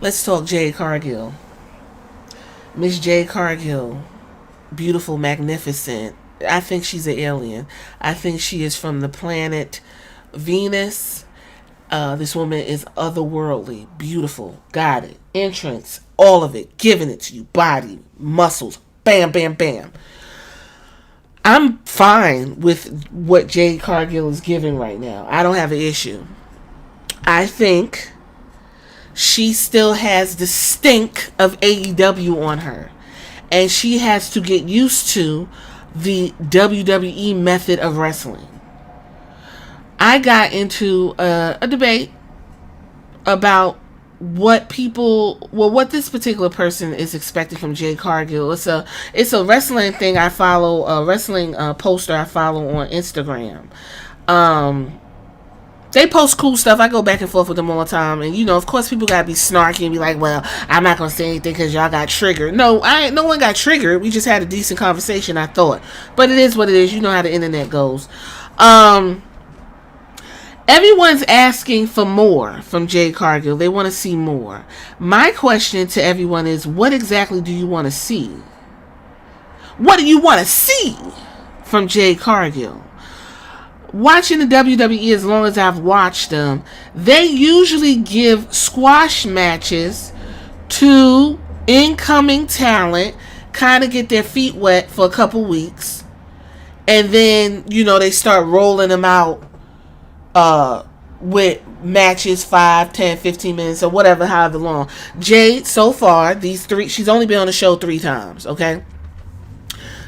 Let's talk Jade Cargill. Miss Jade Cargill. Beautiful, magnificent. I think she's an alien. I think she is from the planet Venus. This woman is otherworldly, beautiful, got it. Entrance, all of it, giving it to you. Body, muscles, bam, bam, bam. I'm fine with what Jade Cargill is giving right now. I don't have an issue. I think she still has the stink of AEW on her. And she has to get used to the WWE method of wrestling. I got into a debate about what this particular person is expecting from Jade Cargill. It's a wrestling thing I follow, a wrestling poster I follow on Instagram. They post cool stuff. I go back and forth with them all the time. And, of course, people got to be snarky and be like, well, I'm not going to say anything because y'all got triggered. No one got triggered. We just had a decent conversation, I thought. But it is what it is. You know how the internet goes. Everyone's asking for more from Jade Cargill. They want to see more. My question to everyone is, what exactly do you want to see? What do you want to see from Jade Cargill? Watching the WWE as long as I've watched them, they usually give squash matches to incoming talent, kind of get their feet wet for a couple weeks, and then, they start rolling them out with matches 5, 10, 15 minutes or whatever, however long. Jade, so far, she's only been on the show 3 times, okay?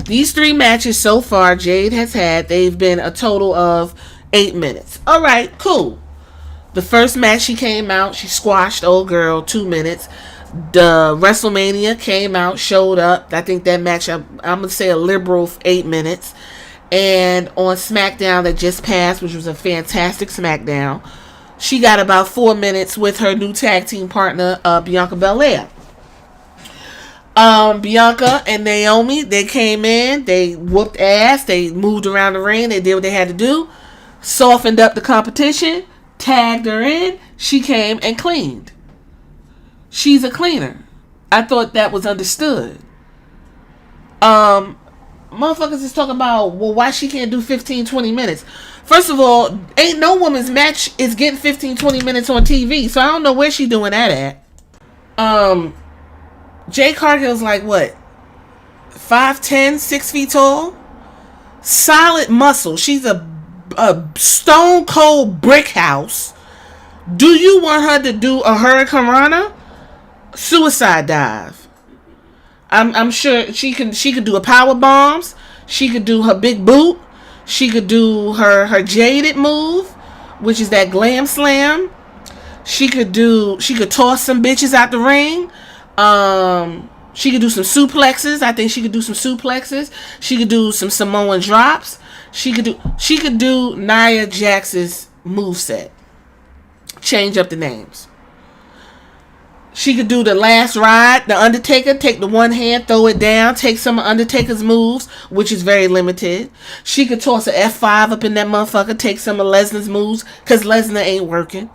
These 3 matches so far Jade has had, they've been a total of 8 minutes. Alright, cool. The first match she came out, she squashed old girl, 2 minutes. The WrestleMania came out, showed up. I think that match, I'm going to say a liberal 8 minutes. And on SmackDown that just passed, which was a fantastic SmackDown, she got about 4 minutes with her new tag team partner, Bianca Belair. Bianca and Naomi, they came in, they whooped ass, they moved around the ring, they did what they had to do, softened up the competition, tagged her in, she came and cleaned. She's a cleaner. I thought that was understood. Motherfuckers is talking about, well, why she can't do 15, 20 minutes. First of all, ain't no woman's match is getting 15, 20 minutes on TV, so I don't know where she doing that at. Jade Cargill's like, what? 5'10", 6 feet tall? Solid muscle. She's a stone cold brick house. Do you want her to do a hurricanrana? Suicide dive. I'm sure she could do a power bombs. She could do her big boot. She could do her jaded move, which is that glam slam. She could toss some bitches out the ring. She could do some suplexes. I think she could do some suplexes. She could do some Samoan drops. She could do Nia Jax's moveset. Change up the names. She could do the last ride, the Undertaker, take the one hand, throw it down, take some of Undertaker's moves, which is very limited. She could toss an F5 up in that motherfucker, take some of Lesnar's moves, because Lesnar ain't working.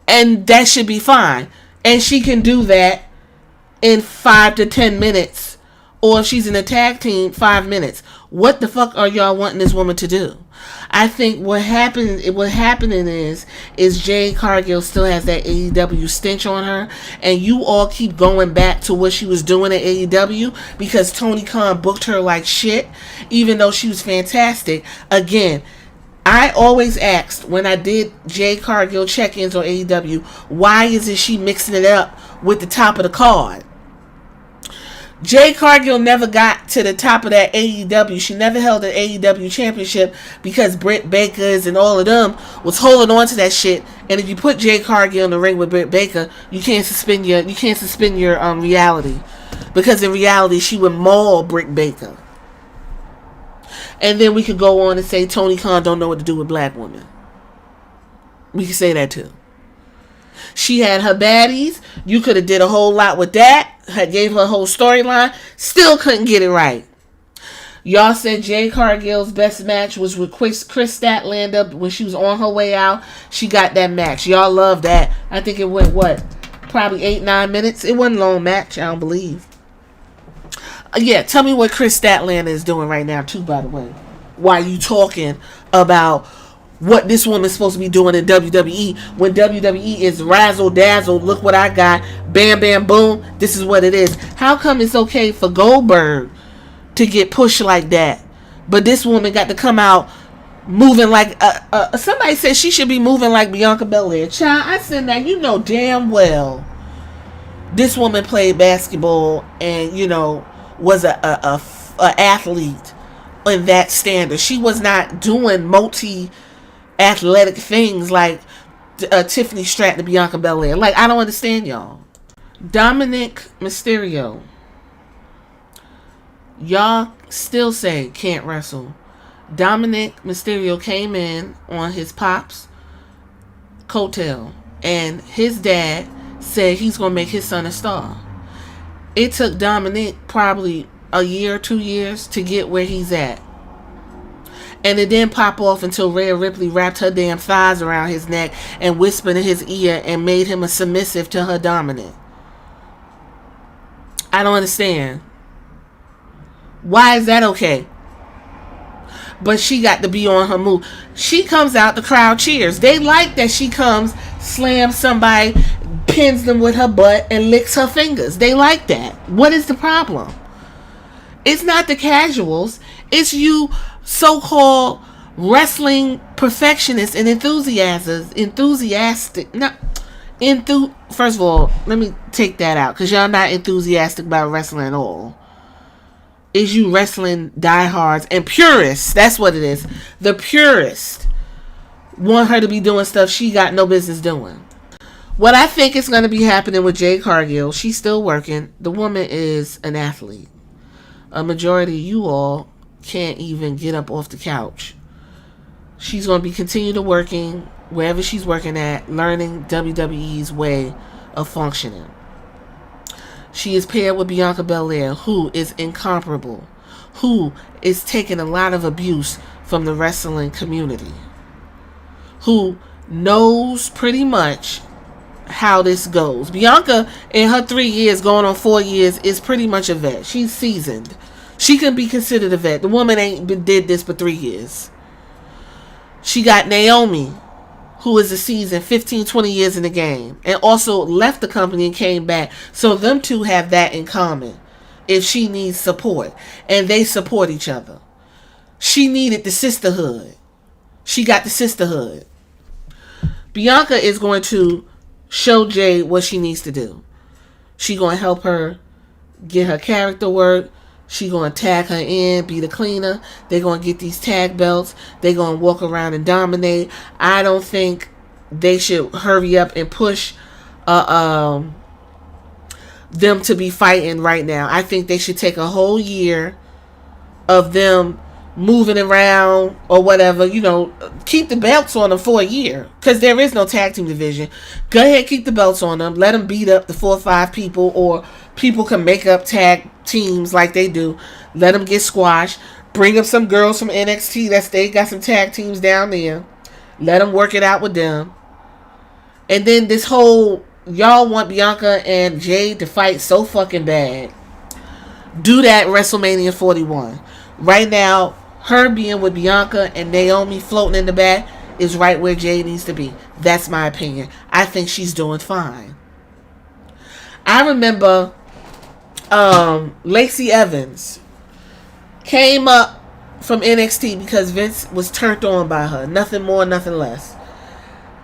And that should be fine. And she can do that in 5 to 10 minutes. Or if she's in a tag team, 5 minutes. What the fuck are y'all wanting this woman to do? I think what happening is Jade Cargill still has that AEW stench on her, and you all keep going back to what she was doing at AEW because Tony Khan booked her like shit, even though she was fantastic. Again, I always asked when I did Jade Cargill check-ins on AEW, why isn't she mixing it up with the top of the card? Jade Cargill never got to the top of that AEW. She never held an AEW championship because Britt Baker's and all of them was holding on to that shit. And if you put Jade Cargill in the ring with Britt Baker, you can't suspend your reality, because in reality she would maul Britt Baker. And then we could go on and say Tony Khan don't know what to do with black women. We could say that too. She had her baddies. You could have did a whole lot with that. Gave her a whole storyline. Still couldn't get it right. Y'all said Jade Cargill's best match was with Chris Statlander when she was on her way out. She got that match. Y'all love that. I think it went, what, probably 8-9 minutes. It wasn't a long match, I don't believe. Yeah, tell me what Chris Statlander is doing right now too, by the way. Why you talking about what this woman's supposed to be doing in WWE when WWE is razzle dazzle, look what I got, bam bam boom, this is what it is. How come it's okay for Goldberg to get pushed like that, but this woman got to come out moving like somebody said she should be moving like Bianca Belair. Child, I said that, you know damn well this woman played basketball and was a athlete in that standard. She was not doing multi athletic things like Tiffany Stratton and Bianca Belair. Like, I don't understand y'all. Dominic Mysterio, y'all still say can't wrestle. Dominic Mysterio came in on his pop's coattail, and his dad said he's gonna make his son a star. It took Dominic probably a year or 2 years to get where he's at. And it didn't pop off until Rhea Ripley wrapped her damn thighs around his neck and whispered in his ear and made him a submissive to her dominant. I don't understand. Why is that okay? But she got to be on her move. She comes out, the crowd cheers. They like that she comes, slams somebody, pins them with her butt, and licks her fingers. They like that. What is the problem? It's not the casuals. It's you so-called wrestling perfectionists and enthusiastic. First of all, let me take that out, because y'all not enthusiastic about wrestling at all. Is you wrestling diehards and purists. That's what it is. The purists want her to be doing stuff she got no business doing. What I think is going to be happening with Jade Cargill, she's still working. The woman is an athlete. A majority of you all can't even get up off the couch. She's going to be continue to working wherever she's working at, learning WWE's way of functioning. She is paired with Bianca Belair, who is incomparable, who is taking a lot of abuse from the wrestling community, who knows pretty much how this goes. Bianca, in her 3 years, going on 4 years, is pretty much a vet. She's seasoned. She can be considered a vet. The woman did this for 3 years. She got Naomi, who is a seasoned 15, 20 years in the game, and also left the company and came back. So them two have that in common. If she needs support, and they support each other. She needed the sisterhood. She got the sisterhood. Bianca is going to show Jade what she needs to do. She going to help her get her character work. She going to tag her in, be the cleaner. They're going to get these tag belts. They're going to walk around and dominate. I don't think they should hurry up and push them to be fighting right now. I think they should take a whole year of them moving around or whatever. Keep the belts on them for a year, because there is no tag team division. Go ahead, keep the belts on them. Let them beat up the 4 or 5 people, or people can make up tag teams like they do. Let them get squashed. Bring up some girls from NXT they got some tag teams down there. Let them work it out with them. And then this whole, y'all want Bianca and Jade to fight so fucking bad. Do that WrestleMania 41. Right now, her being with Bianca and Naomi floating in the back is right where Jade needs to be. That's my opinion. I think she's doing fine. I remember Lacey Evans came up from NXT because Vince was turned on by her. Nothing more, nothing less.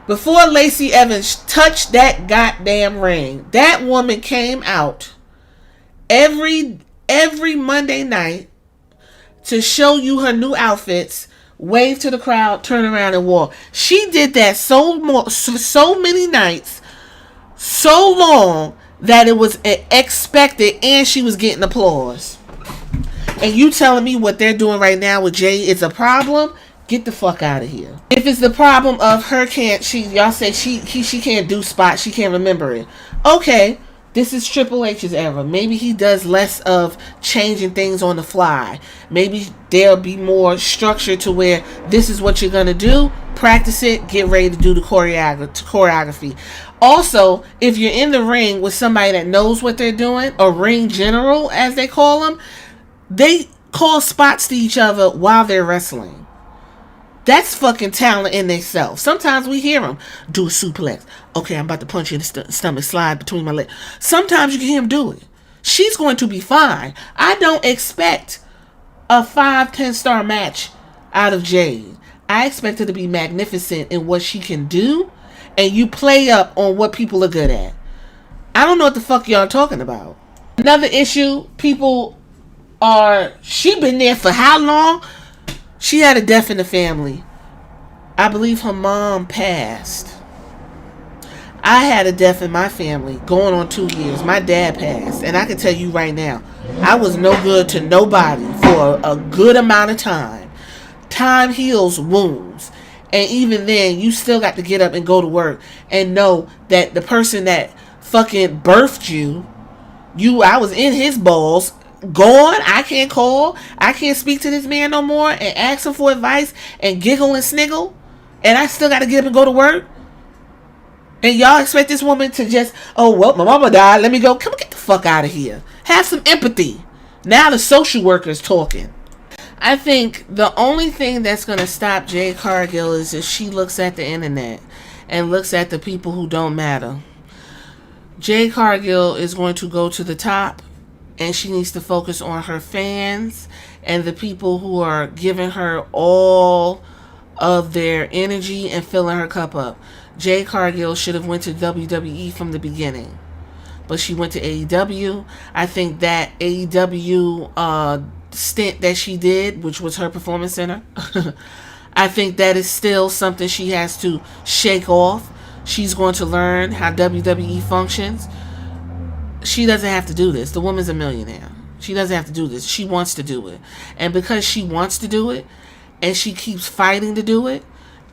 Before Lacey Evans touched that goddamn ring, that woman came out every Monday night to show you her new outfits, wave to the crowd, turn around and walk. She did that so many nights, so long, that it was expected, and she was getting applause. And you telling me what they're doing right now with Jay is a problem? Get the fuck out of here. If it's the problem of her y'all say she can't do spots, she can't remember it. Okay, this is Triple H's era. Maybe he does less of changing things on the fly. Maybe there'll be more structure to where this is what you're gonna do. Practice it. Get ready to do the choreography. Also, if you're in the ring with somebody that knows what they're doing, a ring general, as they call them, they call spots to each other while they're wrestling. That's fucking talent in itself. Sometimes we hear them do a suplex. Okay, I'm about to punch you in the stomach, slide between my legs. Sometimes you can hear him do it. She's going to be fine. I don't expect a 5-10 star match out of Jade. I expect her to be magnificent in what she can do, and you play up on what people are good at. I don't know what the fuck y'all talking about. Another issue, people are, she been there for how long? She had a death in the family. I believe her mom passed. I had a death in my family going on 2 years. My dad passed. And I can tell you right now, I was no good to nobody for a good amount of time. Time heals wounds. And even then, you still got to get up and go to work and know that the person that fucking birthed you, I was in his balls, gone. I can't call. I can't speak to this man no more and ask him for advice and giggle and sniggle. And I still got to get up and go to work. And y'all expect this woman to just, oh, well, my mama died. Let me go. Come on, get the fuck out of here. Have some empathy. Now the social worker's talking. I think the only thing that's going to stop Jade Cargill is if she looks at the internet and looks at the people who don't matter. Jade Cargill is going to go to the top, and she needs to focus on her fans and the people who are giving her all of their energy and filling her cup up. Jade Cargill should have went to WWE from the beginning, but she went to AEW. I think that AEW stint that she did, which was her performance center, I think that is still something she has to shake off. She's going to learn how WWE functions. She doesn't have to do this. The woman's a millionaire. She doesn't have to do this. She wants to do it. And because she wants to do it, and she keeps fighting to do it,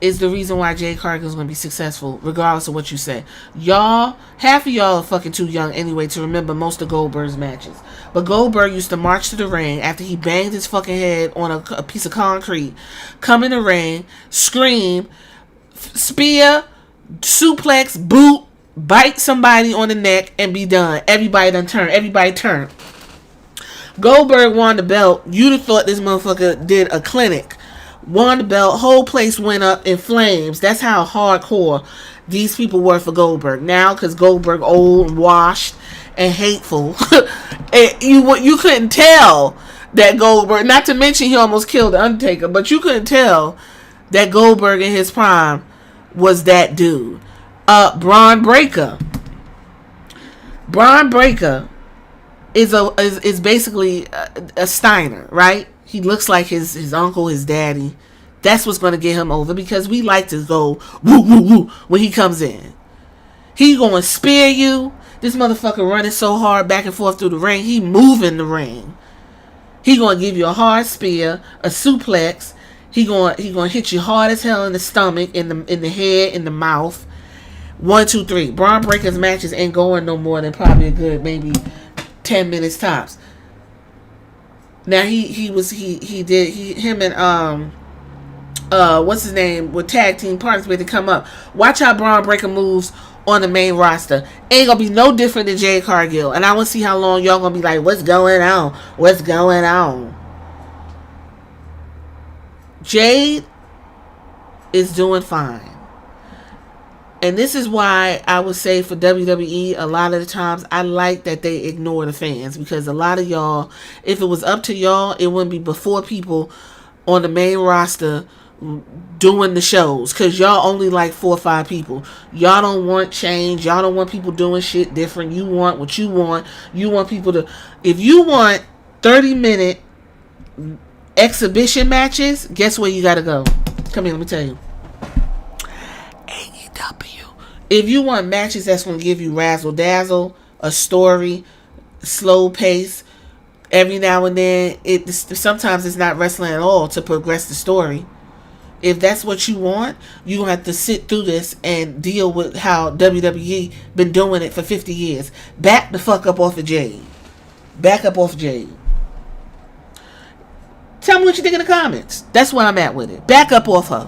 is the reason why Jade Cargill is going to be successful, regardless of what you say. Y'all, half of y'all are fucking too young anyway to remember most of Goldberg's matches. But Goldberg used to march to the ring after he banged his fucking head on a piece of concrete, come in the ring, scream, spear, suplex, boot, bite somebody on the neck, and be done. Everybody done turn. Everybody turn. Goldberg won the belt. You'd have thought this motherfucker did a clinic. Won the belt. Whole place went up in flames. That's how hardcore these people were for Goldberg. Now, because Goldberg old and washed and hateful, you couldn't tell that Goldberg, not to mention he almost killed the Undertaker, but you couldn't tell that Goldberg in his prime was that dude. Braun Breaker. Braun Breaker is basically a Steiner, right? He looks like his uncle, his daddy. That's what's going to get him over, because we like to go woo woo woo when he comes in. He going to spear you. This motherfucker running so hard back and forth through the ring. He moving the ring. He going to give you a hard spear, a suplex. He going to hit you hard as hell in the stomach, in the head, in the mouth. 1, 2, 3. Braun Breaker's matches ain't going no more than probably a good maybe 10 minutes tops. Now him and what's his name with tag team partners with to come up. Watch how Braun Breaker moves on the main roster. Ain't gonna be no different than Jade Cargill. And I want to see how long y'all gonna be like, what's going on? What's going on? Jade is doing fine. And this is why I would say for WWE, a lot of the times, I like that they ignore the fans. Because a lot of y'all, if it was up to y'all, it wouldn't be before people on the main roster doing the shows. Because y'all only like 4 or 5 people. Y'all don't want change. Y'all don't want people doing shit different. You want what you want. You want people to... If you want 30-minute exhibition matches, guess where you gotta go? Come here, let me tell you. AEW. If you want matches that's going to give you razzle dazzle, a story, slow pace, every now and then, sometimes it's not wrestling at all to progress the story. If that's what you want, you're going to have to sit through this and deal with how WWE been doing it for 50 years. Back the fuck up off of Jade. Back up off Jade. Tell me what you think in the comments. That's where I'm at with it. Back up off her.